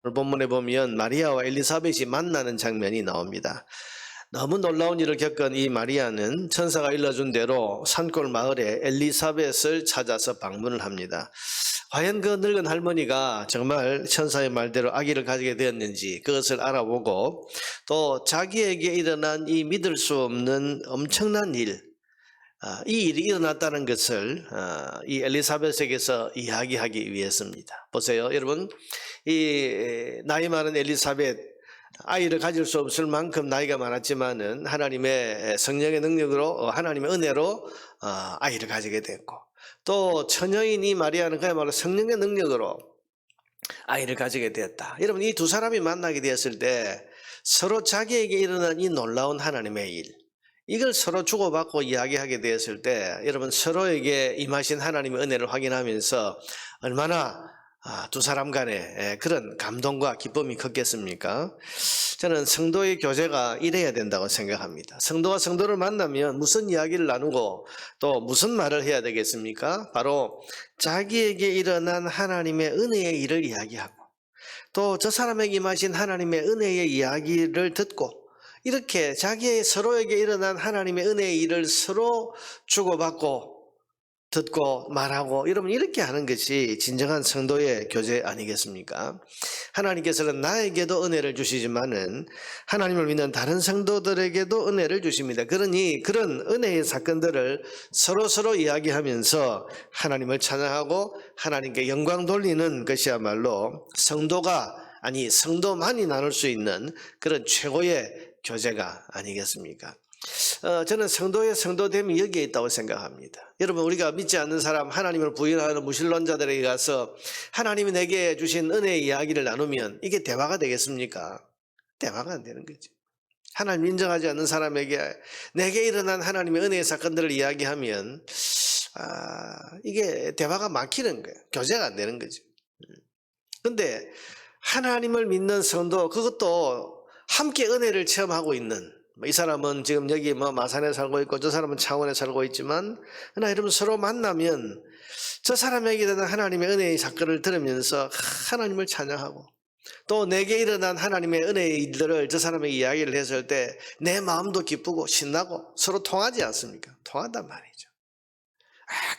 오늘 본문에 보면 마리아와 엘리사벳이 만나는 장면이 나옵니다. 너무 놀라운 일을 겪은 이 마리아는 천사가 일러준 대로 산골 마을에 엘리사벳을 찾아서 방문을 합니다. 과연 그 늙은 할머니가 정말 천사의 말대로 아기를 가지게 되었는지 그것을 알아보고 또 자기에게 일어난 이 믿을 수 없는 엄청난 일, 이 일이 일어났다는 것을 이 엘리사벳에게서 이야기하기 위해서입니다. 보세요, 여러분. 이 나이 많은 엘리사벳, 아이를 가질 수 없을 만큼 나이가 많았지만은 하나님의 성령의 능력으로, 하나님의 은혜로 아이를 가지게 됐고, 또 처녀인 이 마리아는 그야말로 성령의 능력으로 아이를 가지게 되었다. 여러분, 이 두 사람이 만나게 되었을 때 서로 자기에게 일어난 이 놀라운 하나님의 일, 이걸 서로 주고받고 이야기하게 되었을 때 여러분, 서로에게 임하신 하나님의 은혜를 확인하면서 얼마나 두 사람 간에 그런 감동과 기쁨이 컸겠습니까? 저는 성도의 교제가 이래야 된다고 생각합니다. 성도와 성도를 만나면 무슨 이야기를 나누고 또 무슨 말을 해야 되겠습니까? 바로 자기에게 일어난 하나님의 은혜의 일을 이야기하고 또 저 사람에게 임하신 하나님의 은혜의 이야기를 듣고, 이렇게 자기의 서로에게 일어난 하나님의 은혜의 일을 서로 주고받고 듣고 말하고, 여러분, 이렇게 하는 것이 진정한 성도의 교제 아니겠습니까? 하나님께서는 나에게도 은혜를 주시지만은 하나님을 믿는 다른 성도들에게도 은혜를 주십니다. 그러니 그런 은혜의 사건들을 서로 이야기하면서 하나님을 찬양하고 하나님께 영광 돌리는 것이야말로 성도만이 나눌 수 있는 그런 최고의 교제가 아니겠습니까? 저는 성도의 성도됨이 여기에 있다고 생각합니다. 여러분, 우리가 믿지 않는 사람, 하나님을 부인하는 무신론자들에게 가서 하나님이 내게 주신 은혜의 이야기를 나누면 이게 대화가 되겠습니까? 대화가 안 되는 거죠. 하나님 인정하지 않는 사람에게 내게 일어난 하나님의 은혜의 사건들을 이야기하면 이게 대화가 막히는 거예요. 교제가 안 되는 거죠. 그런데 하나님을 믿는 성도, 그것도 함께 은혜를 체험하고 있는, 이 사람은 지금 여기 마산에 살고 있고 저 사람은 창원에 살고 있지만, 그러나 여러분, 서로 만나면 저 사람에게 일어난 하나님의 은혜의 사건을 들으면서 하나님을 찬양하고, 또 내게 일어난 하나님의 은혜의 일들을 저 사람에게 이야기를 했을 때 내 마음도 기쁘고 신나고 서로 통하지 않습니까? 통한단 말이죠.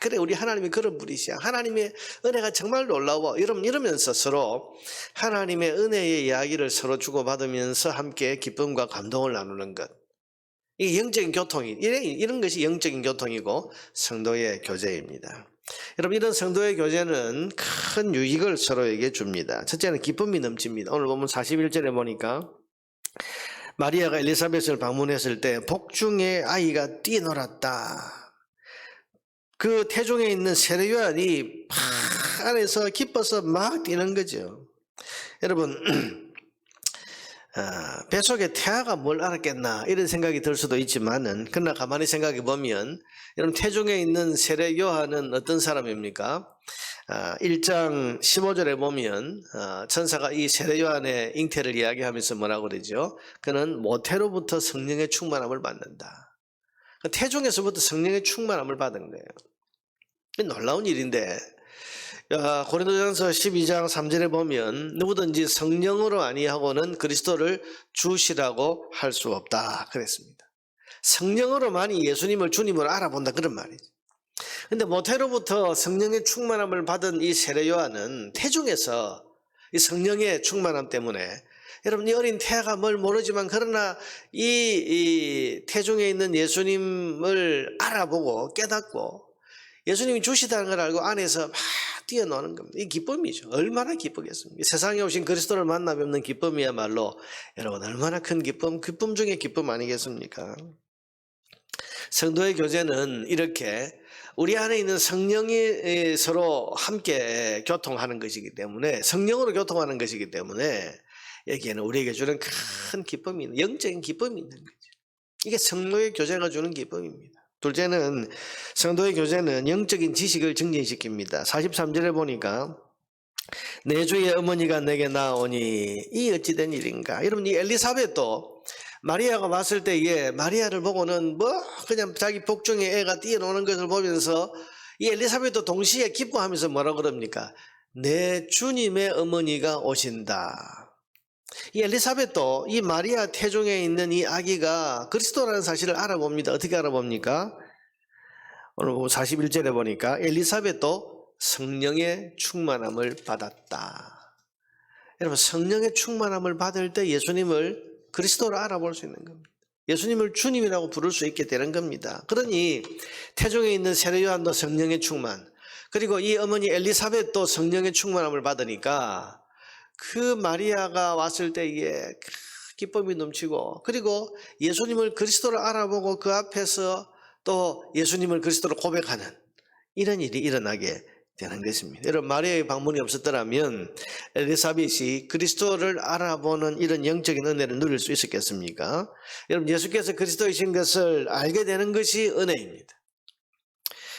그래, 우리 하나님이 그런 분이시야. 하나님의 은혜가 정말 놀라워. 이러면서 서로 하나님의 은혜의 이야기를 서로 주고받으면서 함께 기쁨과 감동을 나누는 것. 이게 영적인 교통이, 이런 것이 영적인 교통이고 성도의 교제입니다. 여러분, 이런 성도의 교제는 큰 유익을 서로에게 줍니다. 첫째는 기쁨이 넘칩니다. 오늘 보면 41절에 보니까 마리아가 엘리사벳을 방문했을 때 복중에 아이가 뛰놀았다. 그 태중에 있는 세례요한이 안에서 기뻐서 막 뛰는 거죠. 여러분, 뱃속에 태아가 뭘 알았겠나 이런 생각이 들 수도 있지만은, 그러나 가만히 생각해 보면 여러분, 태중에 있는 세례요한은 어떤 사람입니까? 1장 15절에 보면 천사가 이 세례요한의 잉태를 이야기하면서 뭐라고 그러죠? 그는 모태로부터 성령의 충만함을 받는다. 태중에서부터 성령의 충만함을 받은 거예요. 놀라운 일인데, 고린도전서 12장 3절에 보면 누구든지 성령으로 아니하고는 그리스도를 주시라고 할 수 없다 그랬습니다. 성령으로만이 예수님을 주님으로 알아본다, 그런 말이죠. 근데 모태로부터 성령의 충만함을 받은 이 세례 요한은 태중에서 이 성령의 충만함 때문에, 여러분, 이 어린 태아가 뭘 모르지만 그러나 이 태중에 있는 예수님을 알아보고 깨닫고 예수님이 주시다는 걸 알고 안에서 막 뛰어노는 겁니다. 이 기쁨이죠. 얼마나 기쁘겠습니까? 세상에 오신 그리스도를 만나 뵙는 기쁨이야말로 여러분, 얼마나 큰 기쁨 중에 기쁨 아니겠습니까? 성도의 교제는 이렇게 우리 안에 있는 성령이 서로 함께 교통하는 것이기 때문에, 성령으로 교통하는 것이기 때문에 여기에는 우리에게 주는 큰 기쁨이 있는, 영적인 기쁨이 있는 거죠. 이게 성도의 교제가 주는 기쁨입니다. 둘째는, 성도의 교제는 영적인 지식을 증진시킵니다. 43절에 보니까 내 주의 어머니가 내게 나오니 이 어찌된 일인가. 여러분, 이 엘리사벳도 마리아가 왔을 때에 마리아를 보고는 그냥 자기 복중에 애가 뛰어노는 것을 보면서 이 엘리사벳도 동시에 기뻐하면서 뭐라고 그럽니까? 내 주님의 어머니가 오신다. 이 엘리사벳도 이 마리아 태중에 있는 이 아기가 그리스도라는 사실을 알아봅니다. 어떻게 알아봅니까? 오늘 41절에 보니까 엘리사벳도 성령의 충만함을 받았다. 여러분, 성령의 충만함을 받을 때 예수님을 그리스도로 알아볼 수 있는 겁니다. 예수님을 주님이라고 부를 수 있게 되는 겁니다. 그러니 태중에 있는 세례 요한도 성령의 충만, 그리고 이 어머니 엘리사벳도 성령의 충만함을 받으니까 그 마리아가 왔을 때에 기쁨이 넘치고, 그리고 예수님을 그리스도로 알아보고 그 앞에서 또 예수님을 그리스도로 고백하는 이런 일이 일어나게 되는 것입니다. 여러분, 마리아의 방문이 없었더라면 엘리사벳이 그리스도를 알아보는 이런 영적인 은혜를 누릴 수 있었겠습니까? 여러분, 예수께서 그리스도이신 것을 알게 되는 것이 은혜입니다.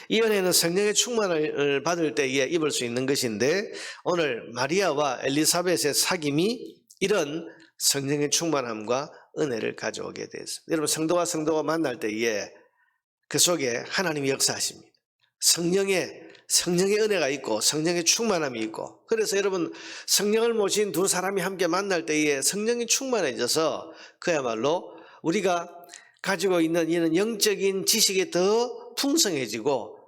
이 은혜는 성령의 충만을 받을 때에 입을 수 있는 것인데, 오늘 마리아와 엘리사벳의 사귐이 이런 성령의 충만함과 은혜를 가져오게 되었습니다. 여러분, 성도와 성도가 만날 때에 그 속에 하나님이 역사하십니다. 성령의 은혜가 있고 성령의 충만함이 있고, 그래서 여러분, 성령을 모신 두 사람이 함께 만날 때에 성령이 충만해져서 그야말로 우리가 가지고 있는 이런 영적인 지식이 더 풍성해지고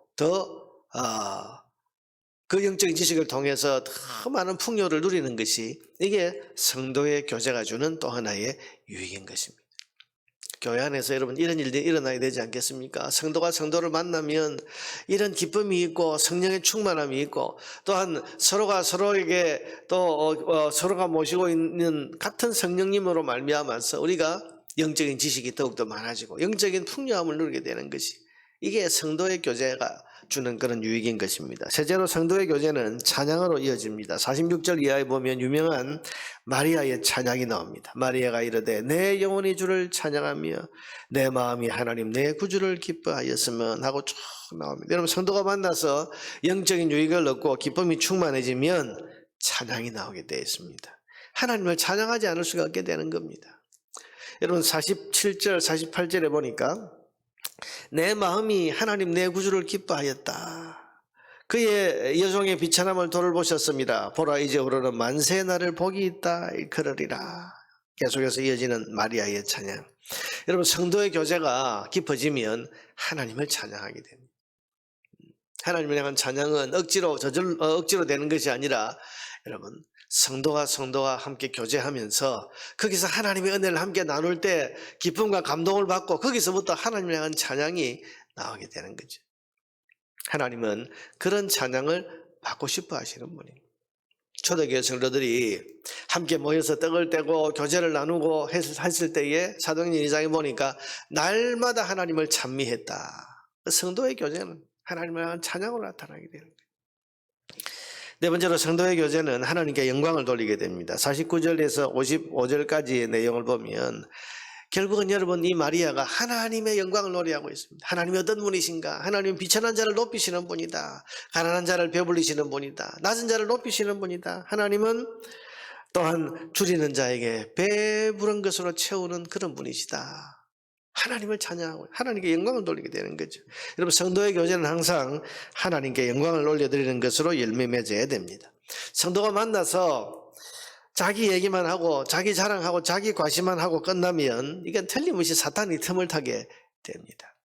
그 영적인 지식을 통해서 더 많은 풍요를 누리는 것이, 이게 성도의 교제가 주는 또 하나의 유익인 것입니다. 교회 안에서 여러분, 이런 일들이 일어나야 되지 않겠습니까? 성도가 성도를 만나면 이런 기쁨이 있고 성령의 충만함이 있고, 또한 서로가 서로에게 또 서로가 모시고 있는 같은 성령님으로 말미암아서 우리가 영적인 지식이 더욱더 많아지고 영적인 풍요함을 누리게 되는 것이, 이게 성도의 교제가 주는 그런 유익인 것입니다. 실제로 성도의 교제는 찬양으로 이어집니다. 46절 이하에 보면 유명한 마리아의 찬양이 나옵니다. 마리아가 이르되 내 영혼이 주를 찬양하며 내 마음이 하나님 내 구주를 기뻐하였으면 하고 쭉 나옵니다. 여러분, 성도가 만나서 영적인 유익을 얻고 기쁨이 충만해지면 찬양이 나오게 되어 있습니다. 하나님을 찬양하지 않을 수가 없게 되는 겁니다. 여러분, 47절 48절에 보니까 내 마음이 하나님 내 구주를 기뻐하였다. 그의 여종의 비천함을 돌보셨습니다. 보라 이제 오르는 만세의 날을 복이 있다 일컬으리라. 계속해서 이어지는 마리아의 찬양. 여러분, 성도의 교제가 깊어지면 하나님을 찬양하게 됩니다. 하나님을 향한 찬양은 억지로 되는 것이 아니라, 여러분, 성도가 함께 교제하면서 거기서 하나님의 은혜를 함께 나눌 때 기쁨과 감동을 받고 거기서부터 하나님을 향한 찬양이 나오게 되는 거죠. 하나님은 그런 찬양을 받고 싶어 하시는 분입니다. 초대교회 성도들이 함께 모여서 떡을 떼고 교제를 나누고 했을 때에 사도행전 2장에 보니까 날마다 하나님을 찬미했다. 성도의 교제는 하나님을 향한 찬양으로 나타나게 되는 거예요. 네 번째로, 성도의 교제는 하나님께 영광을 돌리게 됩니다. 49절에서 55절까지의 내용을 보면 결국은 여러분, 이 마리아가 하나님의 영광을 노래하고 있습니다. 하나님이 어떤 분이신가? 하나님은 비천한 자를 높이시는 분이다. 가난한 자를 배불리시는 분이다. 낮은 자를 높이시는 분이다. 하나님은 또한 줄이는 자에게 배부른 것으로 채우는 그런 분이시다. 하나님을 찬양하고 하나님께 영광을 돌리게 되는 거죠. 여러분, 성도의 교제는 항상 하나님께 영광을 올려드리는 것으로 열매 맺어야 됩니다. 성도가 만나서 자기 얘기만 하고 자기 자랑하고 자기 과시만 하고 끝나면 이건 틀림없이 사탄이 틈을 타게 됩니다.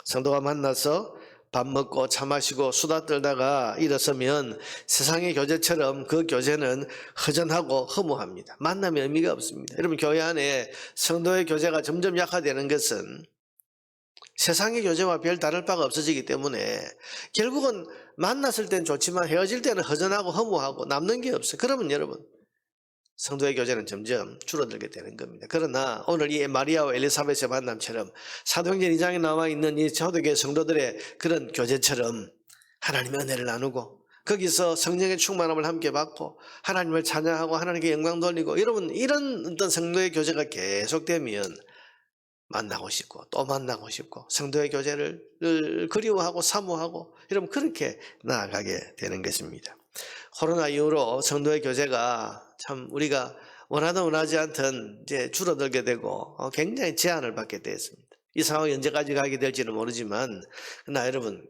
성도가 만나서 밥 먹고 차 마시고 수다 떨다가 일어서면 세상의 교제처럼 그 교제는 허전하고 허무합니다. 만남의 의미가 없습니다. 여러분, 교회 안에 성도의 교제가 점점 약화되는 것은 세상의 교제와 별 다를 바가 없어지기 때문에 결국은 만났을 땐 좋지만 헤어질 때는 허전하고 허무하고 남는 게 없어요. 그러면 여러분, 성도의 교제는 점점 줄어들게 되는 겁니다. 그러나 오늘 이 마리아와 엘리사벳의 만남처럼 사도행전 2장에 나와 있는 이 초대교회 성도들의 그런 교제처럼 하나님의 은혜를 나누고 거기서 성령의 충만함을 함께 받고 하나님을 찬양하고 하나님께 영광 돌리고, 여러분, 이런 어떤 성도의 교제가 계속되면 만나고 싶고 또 만나고 싶고 성도의 교제를 그리워하고 사모하고, 여러분, 그렇게 나아가게 되는 것입니다. 코로나 이후로 성도의 교제가 참 우리가 원하든 원하지 않든 이제 줄어들게 되고 굉장히 제한을 받게 되었습니다. 이 상황이 언제까지 가게 될지는 모르지만, 그러나 여러분,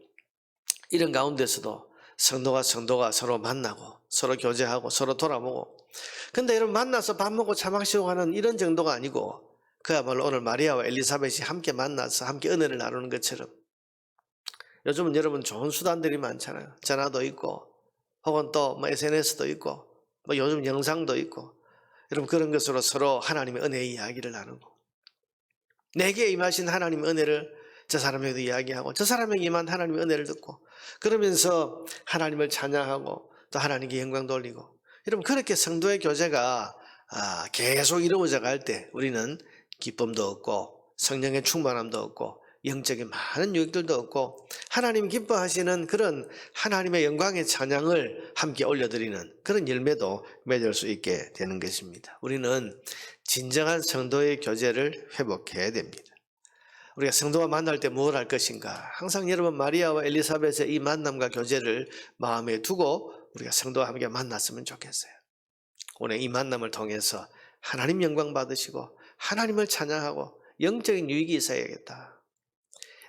이런 가운데서도 성도가 서로 만나고 서로 교제하고 서로 돌아보고. 근데 여러분 만나서 밥 먹고 차 마시고 하는 이런 정도가 아니고 그야말로 오늘 마리아와 엘리사벳이 함께 만나서 함께 은혜를 나누는 것처럼 요즘은 여러분 좋은 수단들이 많잖아요. 전화도 있고 혹은 또 뭐 SNS도 있고 뭐 요즘 영상도 있고 여러분 그런 것으로 서로 하나님의 은혜의 이야기를 나누고 내게 임하신 하나님의 은혜를 저 사람에게도 이야기하고 저 사람에게 임한 하나님의 은혜를 듣고 그러면서 하나님을 찬양하고 또 하나님께 영광 돌리고 여러분 그렇게 성도의 교제가 계속 이루어져 갈 때 우리는 기쁨도 얻고 성령의 충만함도 얻고 영적인 많은 유익들도 얻고 하나님 기뻐하시는 그런 하나님의 영광의 찬양을 함께 올려드리는 그런 열매도 맺을 수 있게 되는 것입니다. 우리는 진정한 성도의 교제를 회복해야 됩니다. 우리가 성도와 만날 때 무엇을 할 것인가? 항상 여러분 마리아와 엘리사벳의 이 만남과 교제를 마음에 두고 우리가 성도와 함께 만났으면 좋겠어요. 오늘 이 만남을 통해서 하나님 영광 받으시고 하나님을 찬양하고 영적인 유익이 있어야겠다.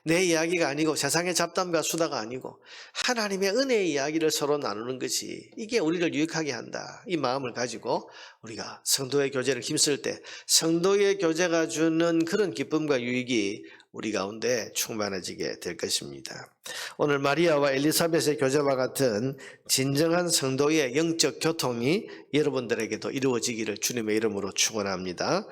내 이야기가 아니고 세상의 잡담과 수다가 아니고 하나님의 은혜의 이야기를 서로 나누는 것이 이게 우리를 유익하게 한다. 이 마음을 가지고 우리가 성도의 교제를 힘쓸 때 성도의 교제가 주는 그런 기쁨과 유익이 우리 가운데 충만해지게 될 것입니다. 오늘 마리아와 엘리사벳의 교제와 같은 진정한 성도의 영적 교통이 여러분들에게도 이루어지기를 주님의 이름으로 축원합니다.